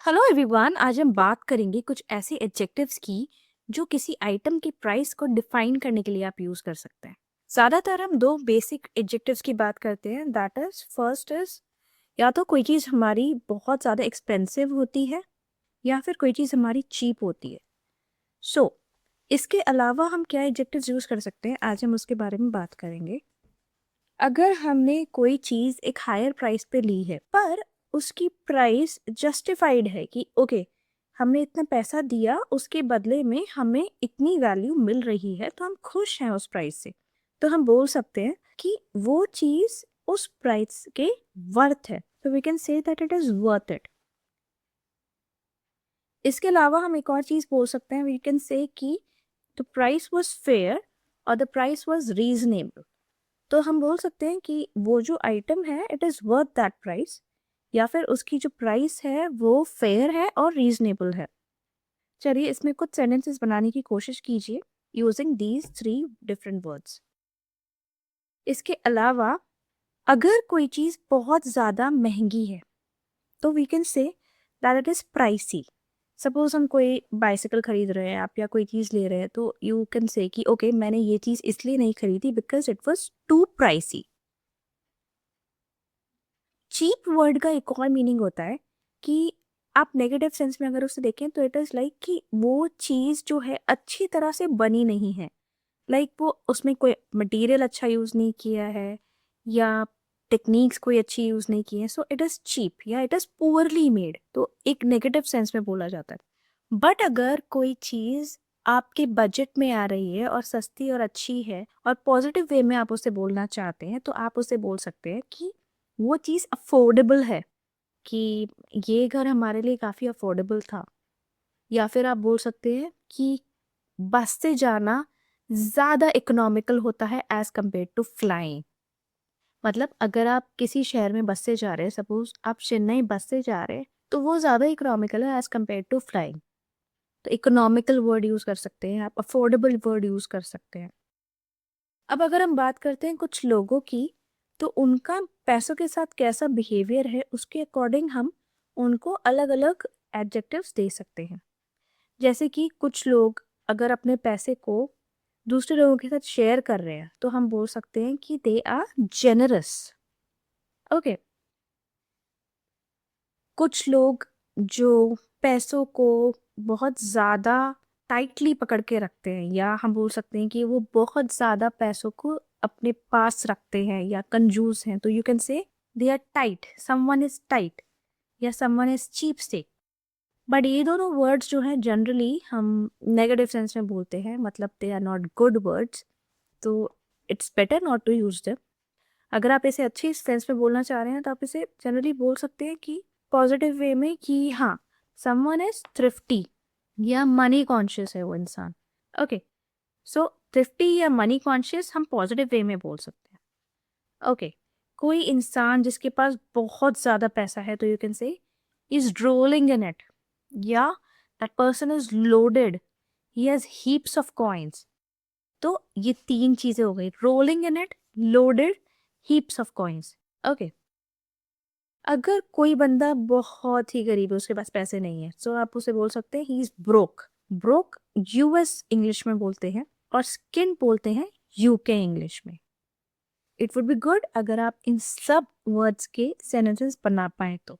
Hello everyone, आज हम बात करेंगे कुछ ऐसे एडजेक्टिव्स की जो किसी आइटम के प्राइस को डिफाइन करने के लिए आप यूज कर सकते हैं। ज्यादातर हम दो बेसिक एडजेक्टिव्स की बात करते हैं, दैट इज फर्स्ट इज या तो कोई चीज हमारी बहुत ज्यादा एक्सपेंसिव होती है या फिर कोई चीज हमारी चीप होती है। सो इसके अलावा हम क्या एडजेक्टिव्स यूज कर सकते हैं, आज हम उसके बारे में बात करेंगे। अगर हमने कोई चीज एक हायर प्राइस पे ली है पर उसकी प्राइस जस्टिफाइड है कि ओके हमने इतना पैसा दिया, उसके बदले में हमें इतनी वैल्यू मिल रही है, तो हम खुश हैं उस प्राइस से, तो हम बोल सकते हैं कि वो चीज उस प्राइस के वर्थ है। तो we can say that it is worth it. इसके अलावा हम एक और चीज बोल सकते हैं, वी कैन से कि द प्राइस वाज फेयर और द प्राइस वाज रीजनेबल। तो हम बोल सकते हैं कि वो जो आइटम है it is worth that price, या फिर उसकी जो प्राइस है वो फेयर है और रीजनेबल है। चलिए इसमें कुछ सेंटेंसेस बनाने की कोशिश कीजिए using these three different words. इसके अलावा अगर कोई चीज़ बहुत ज़्यादा महंगी है तो we can say that it is pricey. Suppose हम कोई बाइसिकल खरीद रहे हैं आप, या कोई चीज़ ले रहे हैं, तो यू कैन से कि ओके मैंने ये चीज़ इसलिए नहीं खरीदी because it was too pricey. Cheap word का एक और मीनिंग होता है कि आप नेगेटिव सेंस में अगर उसे देखें तो इट इज़ लाइक कि वो चीज़ जो है अच्छी तरह से बनी नहीं है। लाइक वो उसमें कोई मटेरियल अच्छा यूज़ नहीं किया है या टेक्निक्स कोई अच्छी यूज़ नहीं की है, सो इट इज़ चीप या इट इज़ पुअरली मेड, तो एक नेगेटिव सेंस में बोला जाता है। बट अगर कोई चीज़ आपके बजट में आ रही है और सस्ती और अच्छी है और पॉजिटिव वे में आप उसे बोलना चाहते हैं, तो आप उसे बोल सकते हैं कि वो चीज़ अफोर्डेबल है, कि ये घर हमारे लिए काफ़ी अफोर्डेबल था। या फिर आप बोल सकते हैं कि बस से जाना ज़्यादा इकोनॉमिकल होता है एज़ कम्पेयर टू फ्लाइंग। मतलब अगर आप किसी शहर में बस से जा रहे हैं, सपोज आप चेन्नई बस से जा रहे हैं, तो वो ज़्यादा इकोनॉमिकल है एज़ कम्पेयर टू फ्लाइंग। तो इकोनॉमिकल वर्ड यूज़ कर सकते हैं आप, अफोर्डेबल वर्ड यूज़ कर सकते हैं। अब अगर हम बात करते हैं कुछ लोगों की, तो उनका पैसों के साथ कैसा बिहेवियर है उसके अकॉर्डिंग हम उनको अलग अलग एडजेक्टिव्स दे सकते हैं। जैसे कि कुछ लोग अगर अपने पैसे को दूसरे लोगों के साथ शेयर कर रहे हैं तो हम बोल सकते हैं कि दे आर जेनरस। ओके। कुछ लोग जो पैसों को बहुत ज़्यादा टाइटली पकड़ के रखते हैं, या हम बोल सकते हैं कि वो बहुत ज़्यादा पैसों को अपने पास रखते हैं या कंजूस हैं, तो you can say they are tight, someone is tight या someone is cheapskate. But ये दोनों वर्ड्स जो हैं जनरली हम नेगेटिव सेंस में बोलते हैं, मतलब they are not good words, तो it's better not to use them. अगर आप इसे अच्छी सेंस में बोलना चाह रहे हैं तो आप इसे जनरली बोल सकते हैं कि पॉजिटिव वे में कि हाँ समवन इज थ्रिफ्टी या मनी कॉन्शियस है वो इंसान। ओके, सो थ्रिफ्टी या मनी कॉन्शियस हम पॉजिटिव वे में बोल सकते हैं। ओके, कोई इंसान जिसके पास बहुत ज़्यादा पैसा है तो you can say is rolling in it, या that person is loaded, he has heaps of coins. तो ये तीन चीजें हो गई, rolling in it, loaded, heaps of coins. Okay. अगर कोई बंदा बहुत ही गरीब है, उसके पास पैसे नहीं है, तो आप उसे बोल सकते हैं he is broke. Broke US English में बोलते हैं और स्किन बोलते हैं यूके इंग्लिश में। इट वुड बी गुड अगर आप इन सब वर्ड्स के सेंटेंसेस बना पाए तो।